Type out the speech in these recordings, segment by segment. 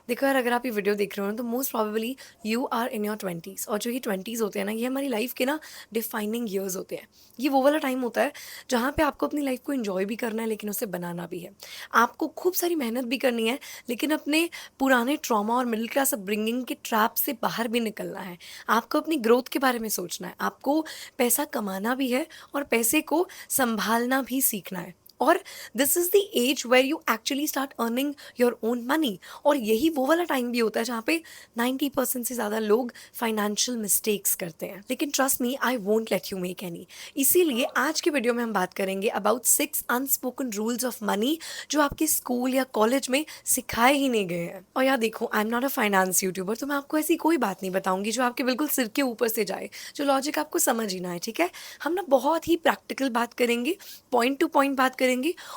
देखो यार, अगर आप ये वीडियो देख रहे हो ना तो most probably you are in your twenties. और जो ये ट्वेंटीज़ होते हैं ना, ये हमारी लाइफ के ना डिफाइनिंग ईयर्स होते हैं। ये वो वाला टाइम होता है जहाँ पे आपको अपनी लाइफ को एंजॉय भी करना है, लेकिन उसे बनाना भी है। आपको खूब सारी मेहनत भी करनी है, लेकिन अपने पुराने ट्रॉमा और मिडिल क्लास अपब्रिंगिंग के ट्रैप से बाहर भी निकलना है। आपको अपनी ग्रोथ के बारे में सोचना है, आपको पैसा कमाना भी है और पैसे को संभालना भी सीखना है। और this is the age where you actually start earning your own money. और यही वो वाला टाइम भी होता है जहाँ पे 90% से ज़्यादा लोग फाइनेंशियल मिस्टेक्स करते हैं। लेकिन trust me, I won't let you make any. इसीलिए आज के वीडियो में हम बात करेंगे about 6 unspoken rules of money जो आपके स्कूल या कॉलेज में सिखाए ही नहीं गए हैं। और यार देखो, I am not a finance YouTuber, तो मैं आपको ऐसी कोई बात नहीं बताऊंगी जो आपके बिल्कुल सिर के ऊपर से जाए, जो लॉजिक आपको समझ ही ना आए। ठीक है, हम ना बहुत ही प्रैक्टिकल बात करेंगे, पॉइंट टू पॉइंट बात करेंगे,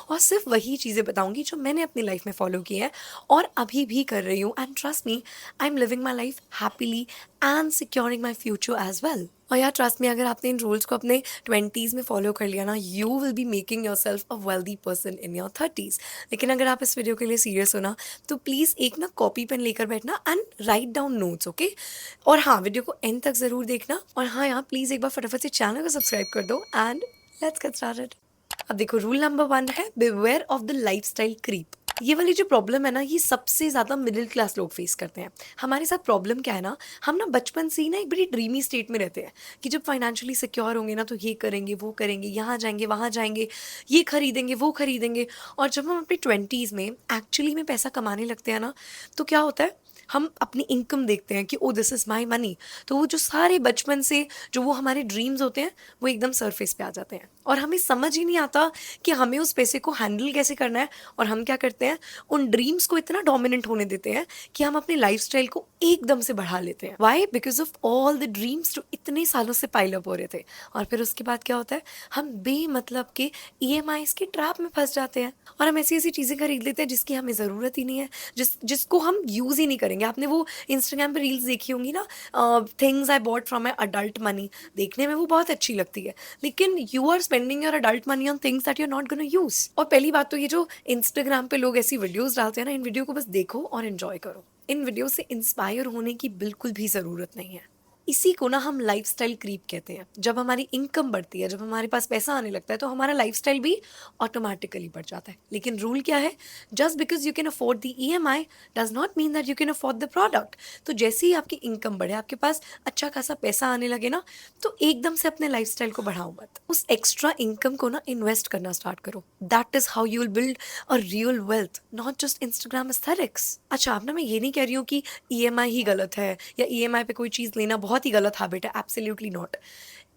और सिर्फ वही चीज़ें बताऊंगी जो मैंने अपनी लाइफ में फॉलो की है और अभी भी कर रही हूँ। And trust me, I am living my life happily and securing my future as well. और यार ट्रस्ट मी, अगर आपने इन रूल्स को अपने 20s में फॉलो कर लिया ना, you will be making your self a wealthy person in your 30s। लेकिन अगर आप इस वीडियो के लिए सीरियस हो ना, तो प्लीज़ एक ना कॉपी पेन लेकर बैठना and write down notes, okay. और हाँ, वीडियो को एंड तक ज़रूर देखना। और हाँ यार, प्लीज़ एक बार फटाफट से चैनल को सब्सक्राइब कर दो एंड लेट्स गेट स्टार्टेड। अब देखो, रूल नंबर 1 है beware of the lifestyle creep. ये वाली जो प्रॉब्लम है ना, ये सबसे ज़्यादा मिडिल क्लास लोग फेस करते हैं। हमारे साथ प्रॉब्लम क्या है ना, हम ना बचपन से ही ना एक बड़ी ड्रीमी स्टेट में रहते हैं कि जब फाइनेंशियली सिक्योर होंगे ना, तो ये करेंगे, वो करेंगे, यहाँ जाएंगे, वहाँ जाएंगे, ये खरीदेंगे, वो खरीदेंगे। और जब हम अपने 20s में एक्चुअली में पैसा कमाने लगते हैं ना, तो क्या होता है, हम अपनी इनकम देखते हैं कि ओ दिस इज़ माई मनी। तो वो जो सारे बचपन से जो वो हमारे ड्रीम्स होते हैं, वो एकदम सरफेस पे आ जाते हैं और हमें समझ ही नहीं आता कि हमें उस पैसे को हैंडल कैसे करना है। और हम क्या करते हैं, उन ड्रीम्स को इतना डोमिनेंट होने देते हैं कि हम अपनी लाइफस्टाइल को एकदम से बढ़ा लेते हैं। Why? Because of all the dreams जो इतने सालों से पाइल अप हो रहे थे। और फिर उसके बाद क्या होता है, हम बेमतलब के ईएमआईज के ट्रैप में फंस जाते हैं और हम ऐसी ऐसी चीज़ें खरीद लेते हैं जिसकी हमें ज़रूरत ही नहीं है, जिसको हम यूज़ ही नहीं करेंगे। आपने वो इंस्टाग्राम पे रील्स देखी होंगी ना, things I bought from my adult money. देखने में वो बहुत अच्छी लगती है, लेकिन you are spending your adult money on things that you are not gonna use. और पहली बात तो, ये जो इंस्टाग्राम पे लोग ऐसी वीडियोस डालते हैं ना, इन वीडियो को बस देखो और एंजॉय करो। इन वीडियो से इंस्पायर होने की बिल्कुल भी ज़रूरत नहीं है। इसी को ना हम लाइफस्टाइल क्रीप कहते हैं। जब हमारी इनकम बढ़ती है, जब हमारे पास पैसा आने लगता है, तो हमारा लाइफस्टाइल भी ऑटोमेटिकली बढ़ जाता है। लेकिन रूल क्या है, just because you can afford the EMI does not mean that you can afford the product. तो जैसे ही आपकी इनकम बढ़े, आपके पास अच्छा खासा पैसा आने लगे ना, तो एकदम से अपने लाइफस्टाइल को बढ़ाओ मत। उस एक्स्ट्रा इनकम को ना इन्वेस्ट करना स्टार्ट करो। That is how you will build a real wealth, not just Instagram aesthetics. अच्छा, अब ना मैं ये नहीं कह रही हूँ कि ईएमआई ही गलत है या ईएमआई पे कोई चीज़ लेना बहुत ही गलत हैबिट है। Absolutely not.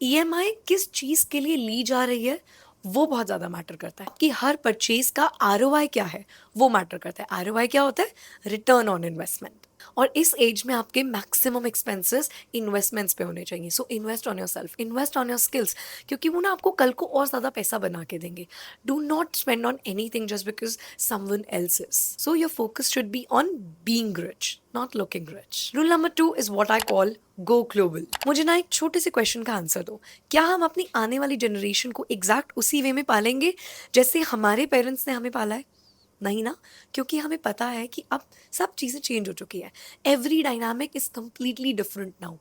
ईएमआई किस चीज़ के लिए ली जा रही है, वो बहुत ज़्यादा मैटर करता है। कि हर परचेज का आरओआई क्या है, वो मैटर करता है। आरओआई क्या होता है? Return on investment. और इस एज में आपके मैक्सिमम एक्सपेंसेस इन्वेस्टमेंट्स पे होने चाहिए। So invest on your self, invest on your skills, क्योंकि वो ना आपको कल को और ज़्यादा पैसा बना के देंगे। Do not spend on anything just because someone else is. So your focus should be on being rich, not looking rich. Rule number 2 is what I call go global. मुझे ना एक छोटे से क्वेश्चन का आंसर दो। क्या हम अपनी आने वाली जनरेशन को एग्जैक्ट उसी वे में पालेंगे जैसे हमारे पेरेंट्स ने हमें पाला है? नहीं ना, क्योंकि हमें पता है कि अब सब चीज़ें चेंज हो चुकी है। Every dynamic is completely different now.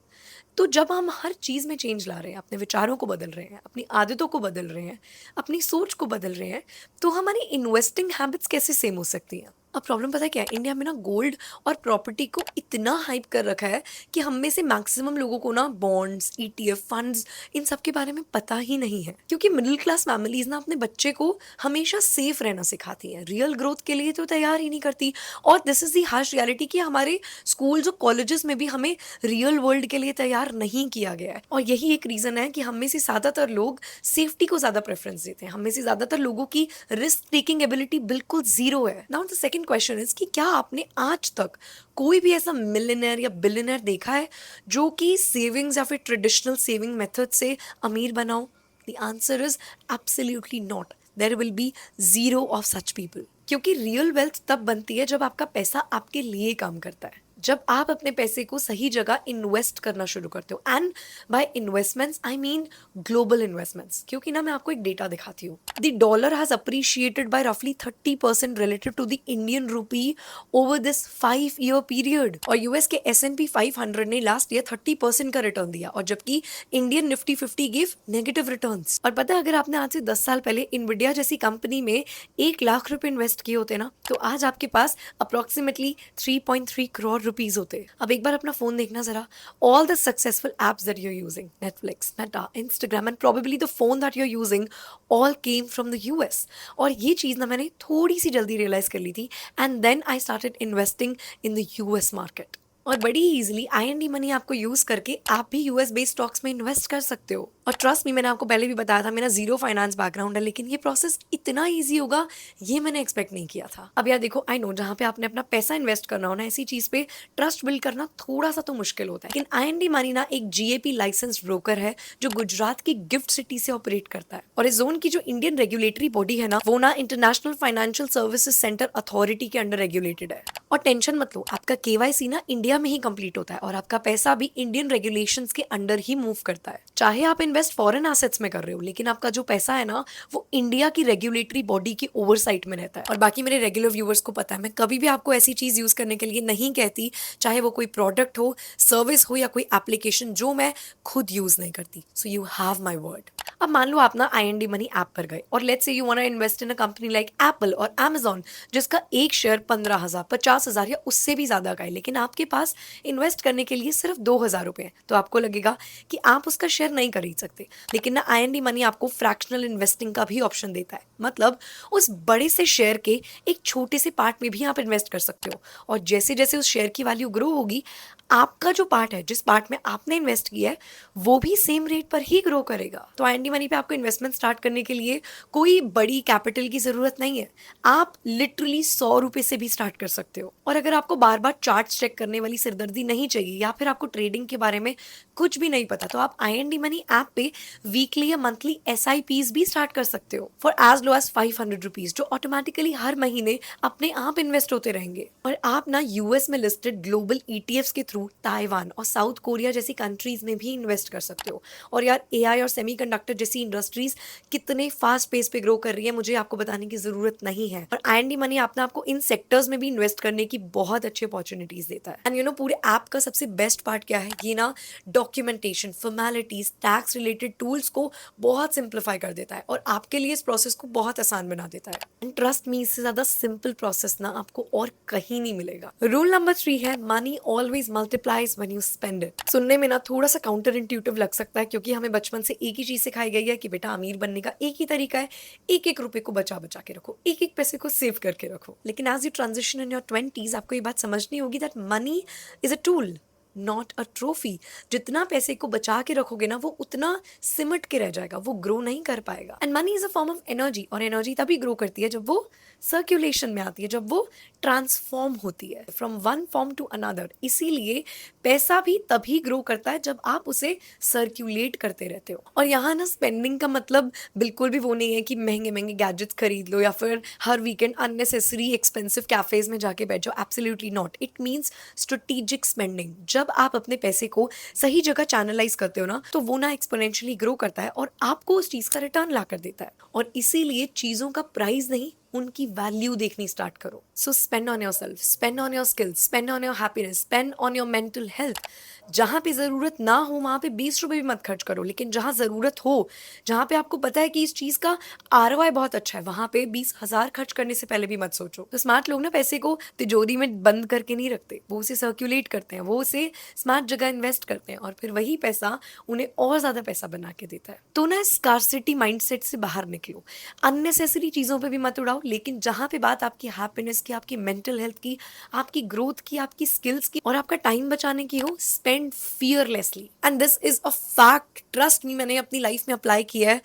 तो जब हम हर चीज़ में चेंज ला रहे हैं, अपने विचारों को बदल रहे हैं, अपनी आदतों को बदल रहे हैं, अपनी सोच को बदल रहे हैं, तो हमारी इन्वेस्टिंग हैबिट्स कैसे सेम हो सकती हैं? अब प्रॉब्लम पता है क्या है, इंडिया में ना गोल्ड और प्रॉपर्टी को इतना हाइप कर रखा है कि हम में से मैक्सिमम लोगों को ना बॉन्ड्स, ईटीएफ फंड्स, इन सब के बारे में पता ही नहीं है। क्योंकि मिडिल क्लास फैमिलीज ना अपने बच्चे को हमेशा सेफ रहना सिखाती हैं, रियल ग्रोथ के लिए तो तैयार ही नहीं करती। और this is the harsh reality कि हमारे स्कूल्स और कॉलेजेस में भी हमें रियल वर्ल्ड के लिए तैयार नहीं किया गया है। और यही एक रीज़न है कि हम में से ज़्यादातर लोग सेफ्टी को ज़्यादा प्रेफरेंस देते हैं। हम में से ज़्यादातर लोगों की रिस्क टेकिंग एबिलिटी बिल्कुल ज़ीरो है। Now the second question is कि क्या आपने आज तक कोई भी ऐसा मिलियनेयर या बिलियनेयर देखा है जो कि सेविंग्स या फिर ट्रेडिशनल सेविंग मेथड से अमीर बनाओ? The answer is absolutely not. There will be zero of such people. क्योंकि रियल वेल्थ तब बनती है जब आपका पैसा आपके लिए काम करता है, जब आप अपने पैसे को सही जगह इन्वेस्ट करना शुरू करते हो, and buy investments I mean global investments, क्योंकि ना मैं आपको एक डेटा दिखाती हूँ। The dollar has appreciated by रफली 30% relative to the Indian rupee over this 5 year period. और यूएस के S&P 500 ने लास्ट ईयर 30% का रिटर्न दिया, और जबकि Indian Nifty 50 give negative returns. और पता है, अगर आपने आज से 10 साल पहले इनविडिया जैसी कंपनी में 1 लाख रुपए इन्वेस्ट किए होते ना, तो आज आपके पास अप्रोक्सीमेटली 3.3 करोड़ रुपीज होते। अब एक बार अपना फोन देखना जरा, all the successful apps that you are using, Netflix, Meta, Instagram and probably the phone that you are using, all came from the US. और ये चीज ना मैंने थोड़ी सी जल्दी रियलाइज कर ली थी, and then I started investing in the US market. और बड़ी इजीली IND मनी आपको यूज करके आप भी यूएस बेस्ड स्टॉक्स में इन्वेस्ट कर सकते हो। और ट्रस्ट मी, मैंने आपको पहले भी बताया था, मेरा जीरो फाइनेंस बैकग्राउंड है, लेकिन ये प्रोसेस इतना इजी होगा ये मैंने एक्सपेक्ट नहीं किया था। अब यार देखो, आई नो जहाँ पे आपने अपना पैसा इन्वेस्ट करना हो ना, ऐसी चीज पे ट्रस्ट बिल्ड करना थोड़ा सा तो मुश्किल होता है। लेकिन IND मनी ना एक GAP लाइसेंस ब्रोकर है जो गुजरात की गिफ्ट सिटी से ऑपरेट करता है। और इस जोन की जो इंडियन रेगुलेटरी बॉडी है ना, वो ना international financial services centre authority के अंडर रेगुलेटेड है। और टेंशन मत लो, आपका KYC ना इंडिया में ही कंप्लीट होता है, और आपका पैसा भी इंडियन रेगुलेशंस के अंडर ही मूव करता है। चाहे आप इन्वेस्ट फॉरेन एसेट्स में कर रहे हो, लेकिन आपका जो पैसा है ना, वो इंडिया की रेगुलेटरी बॉडी की ओवरसाइट में रहता है। और बाकी मेरे रेगुलर व्यूअर्स को पता है, मैं कभी भी आपको ऐसी चीज यूज करने के लिए नहीं कहती, चाहे वो कोई प्रोडक्ट हो, सर्विस हो, या कोई एप्लीकेशन जो मैं खुद यूज नहीं करती। So you have my word. अब मान लो आप ना IND मनी ऐप पर गए, और let's say you want to invest in a company like Apple और Amazon, जिसका एक शेयर 15,000, 50,000 या उससे भी ज्यादा का है, लेकिन आपके पास इन्वेस्ट करने के लिए सिर्फ 2,000 रुपए हैं। तो आपको लगेगा कि आप उसका शेयर नहीं खरीद सकते, लेकिन ना IND मनी आपको फ्रैक्शनल इन्वेस्टिंग का भी ऑप्शन देता है। मतलब उस बड़े से शेयर के एक छोटे से पार्ट में भी आप इन्वेस्ट कर सकते हो, और जैसे जैसे उस शेयर की वैल्यू ग्रो होगी, आपका जो पार्ट है, जिस पार्ट में आपने इन्वेस्ट किया है, वो भी सेम रेट पर ही ग्रो करेगा। तो IND मनी पे आपको इन्वेस्टमेंट स्टार्ट करने के लिए कोई बड़ी कैपिटल की जरूरत नहीं है। आप लिटरली 100 रुपए से भी स्टार्ट कर सकते हो। और अगर आपको बार बार चार्ट्स चेक करने वाली सिरदर्दी नहीं चाहिए, या फिर आपको ट्रेडिंग के बारे में कुछ भी नहीं पता, तो आप IND मनी ऐप पे वीकली या मंथली SIPs भी स्टार्ट कर सकते हो for as low as 500 rupees, जो ऑटोमेटिकली हर महीने अपने आप इन्वेस्ट होते रहेंगे। और आप ना यूएस में लिस्टेड ग्लोबल ETFs के थ्रू ताइवान और साउथ कोरिया जैसी कंट्रीज में भी इन्वेस्ट कर सकते हो। और यार AI और सेमीकंडक्टर जैसी इंडस्ट्रीज कितने फास्ट पेस पे ग्रो कर रही है, मुझे आपको बताने की जरूरत नहीं है। और IND मनी आपने आपको इन सेक्टर्स में भी इन्वेस्ट करने की बहुत अच्छी अपॉर्चुनिटीज देता है। एंड यू नो, पूरे ऐप का सबसे बेस्ट पार्ट क्या है, ये ना documentation, formalities, tax related tools को बहुत सिंप्लीफाई कर देता है, और आपके लिए इस प्रोसेस को बहुत आसान बना देता है। एंड ट्रस्ट मी, इससे ज्यादा सिंपल प्रोसेस ना आपको और कहीं नहीं मिलेगा। रूल नंबर 3 है, money always multiplies when you spend it. सुनने में ना थोड़ा सा काउंटर इंट्यूटिव लग सकता है, क्योंकि हमें बचपन से एक ही चीज सिखाई गई है कि बेटा अमीर बनने का एक ही तरीका है, एक एक रुपए को बचा बचा के रखो, एक एक पैसे को सेव करके रखो। लेकिन as you transition in your 20s, आपको ये बात समझनी होगी that money is a tool, not a trophy. जितना पैसे को बचा के रखोगे ना, वो उतना सिमट के रह जाएगा, वो ग्रो नहीं कर पाएगा। And money is a form of energy, और एनर्जी तभी ग्रो करती है जब वो सर्कुलेशन में आती है, जब वो ट्रांसफॉर्म होती है from one form to another. इसीलिए पैसा भी तभी ग्रो करता है जब आप उसे सर्कुलेट करते रहते हो। और यहाँ ना स्पेंडिंग का मतलब बिल्कुल भी वो नहीं है कि महंगे महंगे गैजेट्स खरीद लो, या फिर हर वीकेंड अननेसेसरी एक्सपेंसिव कैफेज में जाके बैठ जाओ। Absolutely not. It means strategic spending. जब आप अपने पैसे को सही जगह चैनलाइज करते हो ना, तो वो ना एक्सपोनेंशियली ग्रो करता है, और आपको उस चीज का रिटर्न ला कर देता है। और इसीलिए चीजों का प्राइस नहीं, उनकी वैल्यू देखनी स्टार्ट करो। So spend on yourself, spend on your skills, spend on your happiness, spend on your mental health. जहां पे जरूरत ना हो वहां पे 20 रुपए भी मत खर्च करो, लेकिन जहां जरूरत हो, जहां पे आपको पता है कि इस चीज का ROI बहुत अच्छा है, वहां पे 20,000 खर्च करने से पहले भी मत सोचो। तो स्मार्ट लोग ना पैसे को तिजोरी में बंद करके नहीं रखते, वो उसे सर्कुलेट करते हैं, वो उसे स्मार्ट जगह इन्वेस्ट करते हैं, और फिर वही पैसा उन्हें और ज्यादा पैसा बना के देता है। तो ना स्कार्सिटी माइंडसेट से बाहर निकलो, अननेसेसरी चीजों पे भी मत उड़ाओ, लेकिन जहां पे बात आपकी हैप्पीनेस की, आपकी मेंटल हेल्थ की, आपकी ग्रोथ की, आपकी स्किल्स की, और आपका टाइम बचाने की हो, spend fearlessly. And this is a fact, trust me, मैंने अपनी लाइफ में अप्लाई किया है।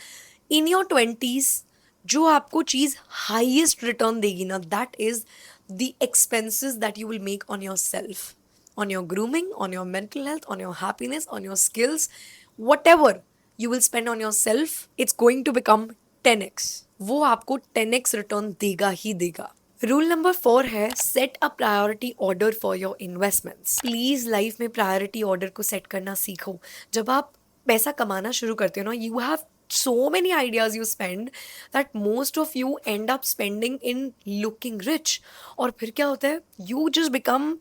इन योर 20s जो आपको चीज हाईएस्ट रिटर्न देगी ना, that is the expenses that you will make on your self, on your grooming, on your mental health, on your happiness, on your skills, whatever you will spend on yourself, it's going to become 10x. वो आपको 10x return देगा ही देगा। Rule number 4 है set a priority order for your investments. Please life में priority order को set करना सीखो। जब आप पैसा कमाना शुरू करते हो ना, you have so many ideas you spend that most of you end up spending in looking rich। और फिर क्या होता है, you just become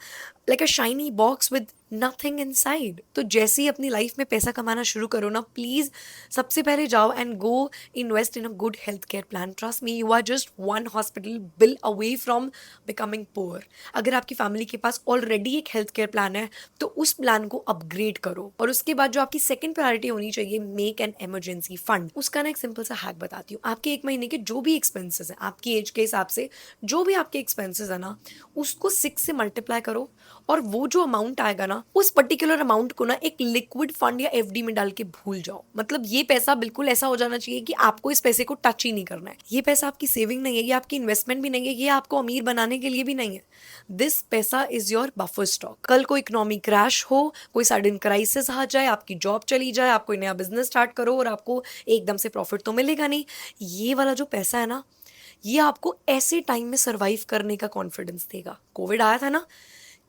like a shiny box with nothing inside। तो जैसे ही अपनी लाइफ में पैसा कमाना शुरू करो ना, प्लीज सबसे पहले जाओ and go invest in a good health care plan. Trust me, you are just one hospital bill away from becoming poor. अगर आपकी फैमिली के पास ऑलरेडी एक हेल्थ केयर प्लान है तो उस प्लान को अपग्रेड करो। और उसके बाद जो आपकी सेकंड प्रायोरिटी होनी चाहिए, मेक एन इमरजेंसी फंड। उसका ना एक सिंपल सा हैक बताती हूँ। आपके एक महीने के जो भी एक्सपेंसेस हैं, आपकी एज के हिसाब से जो भी आपके एक्सपेंसेस है ना, उसको 6 से मल्टीप्लाई करो और वो जो अमाउंट आएगा ना, उस पर्टिकुलर अमाउंट को ना एक लिक्विड फंड या एफडी में डाल के भूल जाओ। मतलब ये पैसा बिल्कुल ऐसा हो जाना चाहिए कि आपको इस पैसे को टच ही नहीं करना है। ये पैसा आपकी सेविंग नहीं है, ये आपकी इन्वेस्टमेंट भी नहीं है, ये आपको अमीर बनाने के लिए भी नहीं है। दिस पैसा इज योर बफर स्टॉक। कल को इकोनॉमी क्रैश हो, कोई सडन क्राइसिस आ जाए, आपकी जॉब चली जाए, आप कोई नया बिजनेस स्टार्ट करो और आपको एकदम से प्रॉफिट तो मिलेगा नहीं, ये वाला जो पैसा है ना, ये आपको ऐसे टाइम में सर्वाइव करने का कॉन्फिडेंस देगा। कोविड आया था ना,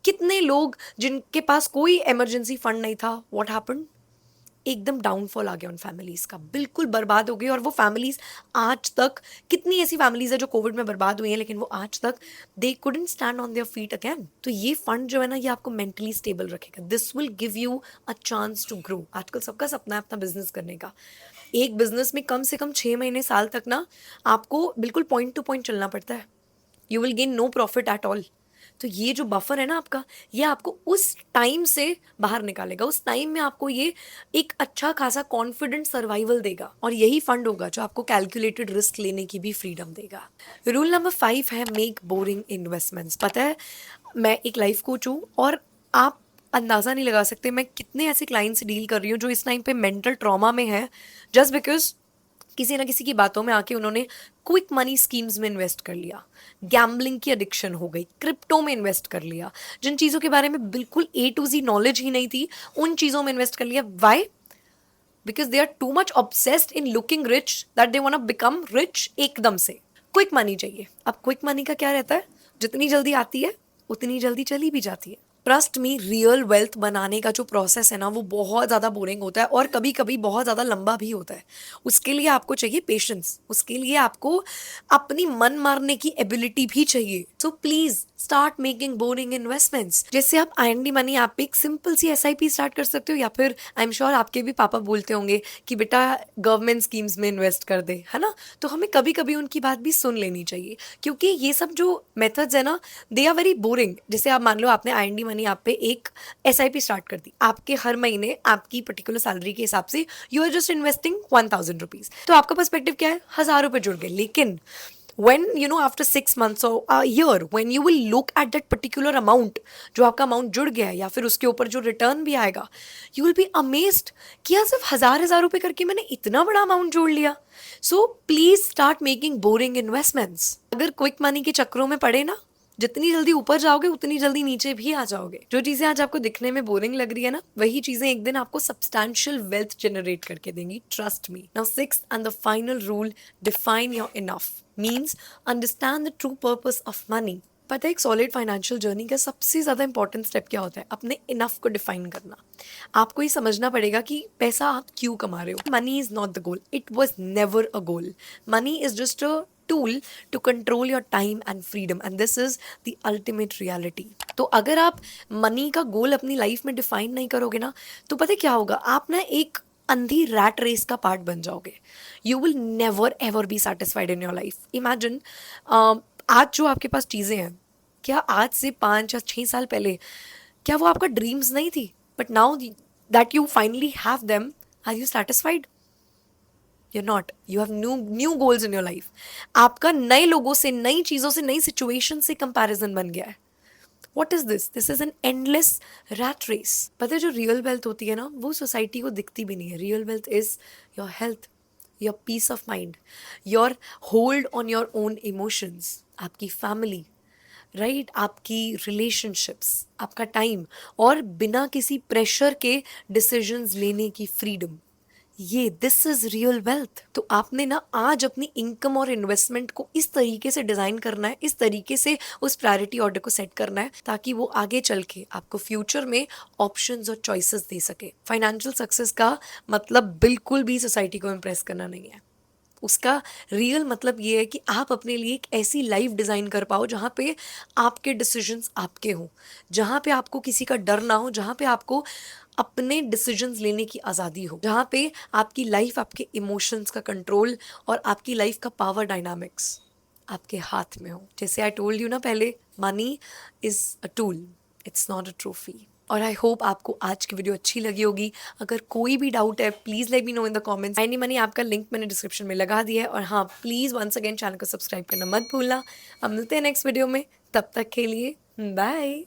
कितने लोग जिनके पास कोई इमरजेंसी फंड नहीं था, व्हाट हैपेंड, एकदम डाउनफॉल आ गया उन फैमिलीज का, बिल्कुल बर्बाद हो गई। और वो फैमिलीज आज तक, कितनी ऐसी फैमिलीज है जो कोविड में बर्बाद हुई हैं, लेकिन वो आज तक they couldn't stand on their feet again. तो ये फंड जो है ना, ये आपको मेंटली स्टेबल रखेगा। This will give you a chance to grow. आजकल सबका सपना है अपना बिजनेस करने का। एक बिजनेस में कम से कम 6 महीने साल तक ना आपको बिल्कुल पॉइंट टू पॉइंट चलना पड़ता है। You will gain no profit at all. तो ये जो बफर है ना आपका, ये आपको उस टाइम से बाहर निकालेगा। उस टाइम में आपको ये एक अच्छा खासा कॉन्फिडेंट सर्वाइवल देगा। और यही फंड होगा जो आपको कैलकुलेटेड रिस्क लेने की भी फ्रीडम देगा। रूल नंबर 5 है मेक बोरिंग इन्वेस्टमेंट्स। पता है, मैं एक लाइफ कोच हूँ और आप अंदाज़ा नहीं लगा सकते मैं कितने ऐसे क्लाइंट्स से डील कर रही हूँ जो इस टाइम पे मेंटल ट्रॉमा में है, जस्ट बिकॉज किसी ना किसी की बातों में आके उन्होंने क्विक मनी स्कीम्स में इन्वेस्ट कर लिया, गैम्बलिंग की एडिक्शन हो गई, क्रिप्टो में इन्वेस्ट कर लिया, जिन चीज़ों के बारे में बिल्कुल ए टू जी नॉलेज ही नहीं थी, उन चीज़ों में इन्वेस्ट कर लिया। Why? Because they are too much obsessed in looking rich that they want to become rich एकदम से। क्विक मनी चाहिए। अब क्विक मनी का क्या रहता है, जितनी जल्दी आती है उतनी जल्दी चली भी जाती है। ट्रस्ट मी, रियल वेल्थ बनाने का जो प्रोसेस है ना, वो बहुत ज़्यादा बोरिंग होता है और कभी कभी बहुत ज़्यादा लंबा भी होता है। उसके लिए आपको चाहिए पेशेंस, उसके लिए आपको अपनी मन मारने की एबिलिटी भी चाहिए। So please start making boring investments. जैसे आप IND मनी ऐप पे एक सिंपल सी SIP स्टार्ट कर सकते हो, या फिर आई एम श्योर आपके भी पापा बोलते होंगे कि बेटा गवर्नमेंट स्कीम्स में इन्वेस्ट कर दे, है ना। तो हमें कभी कभी उनकी बात भी सुन लेनी चाहिए, क्योंकि ये सब जो मेथड्स है ना, दे आर वेरी बोरिंग। जैसे आप मान लो आपने IND मनी ऐप पे एक SIP स्टार्ट कर दी, आपके हर महीने आपकी पर्टिकुलर सैलरी के हिसाब से you are just investing 1000 rupees. तो आपका पर्सपेक्टिव क्या है, 1000 रुपये जुड़ गए। लेकिन when you know after 6 months or a year, when you will look at that particular amount, जो आपका अमाउंट जुड़ गया है या फिर उसके ऊपर जो रिटर्न भी आएगा, you will be amazed कि यार सिर्फ 1000 रुपये करके मैंने इतना बड़ा अमाउंट जोड़ लिया। So please start making boring investments. अगर क्विक मनी के चक्रों में पड़े ना, जितनी जल्दी ऊपर जाओगे उतनी जल्दी नीचे भी आ जाओगे। जो चीजें आज आपको दिखने में बोरिंग लग रही है ना, वही चीजें एक दिन आपको सब्सटैंशियल वेल्थ जनरेट करके देंगी, trust me. Now sixth and the final rule, define your enough. Means understand the true purpose of money. पता है एक सॉलिड फाइनेंशियल जर्नी का सबसे ज़्यादा इंपॉर्टेंट स्टेप क्या होता है, अपने इनफ को डिफाइन करना। आपको ये समझना पड़ेगा कि पैसा आप क्यों कमा रहे हो। Money is not the goal, it was never a goal. Money is just a tool to control your time and freedom, and this is the ultimate reality। तो अगर आप मनी का गोल अपनी लाइफ में डिफाइन नहीं करोगे ना, तो पता है क्या होगा, आप ना एक अंधी रैट रेस का पार्ट बन जाओगे। You will never ever be satisfied in your life. Imagine आज जो आपके पास चीज़ें हैं, क्या आज से 5 या 6 साल पहले क्या वो आपका ड्रीम्स नहीं थी? But now that you finally have them, are you satisfied? You're not. You have new goals in your life। आपका नए लोगों से, नई चीज़ों से, नई सिचुएशन से कंपैरिजन बन गया है। What is this? This is an endless rat race। पता है जो रियल वेल्थ होती है ना, वो सोसाइटी को दिखती भी नहीं है। Real wealth is your health, your peace of mind, your hold on your own emotions, आपकी फैमिली, राइट, आपकी रिलेशनशिप्स, आपका टाइम, और बिना किसी प्रेशर के डिसीजंस लेने की फ्रीडम। ये दिस इज रियल वेल्थ। तो आपने ना आज अपनी इनकम और इन्वेस्टमेंट को इस तरीके से डिजाइन करना है, इस तरीके से उस प्रायोरिटी ऑर्डर को सेट करना है ताकि वो आगे चल के आपको फ्यूचर में ऑप्शंस और चॉइसेस दे सके। फाइनेंशियल सक्सेस का मतलब बिल्कुल भी सोसाइटी को इम्प्रेस करना नहीं है। उसका रियल मतलब ये है कि आप अपने लिए एक ऐसी लाइफ डिज़ाइन कर पाओ जहाँ पे आपके डिसीजंस आपके हों, जहाँ पे आपको किसी का डर ना हो, जहाँ पे आपको अपने डिसीजंस लेने की आज़ादी हो, जहाँ पे आपकी लाइफ आपके इमोशंस का कंट्रोल और आपकी लाइफ का पावर डायनामिक्स आपके हाथ में हो। जैसे आई टोल्ड यू ना पहले, money is a tool, it's not a trophy. और आई होप आपको आज की वीडियो अच्छी लगी होगी। अगर कोई भी डाउट है please let me know in the comments. Any money app का लिंक मैंने डिस्क्रिप्शन में लगा दिया है। और हाँ, प्लीज़ वंस अगेन चैनल को सब्सक्राइब करना मत भूलना। अब मिलते हैं नेक्स्ट वीडियो में, तब तक के लिए बाय।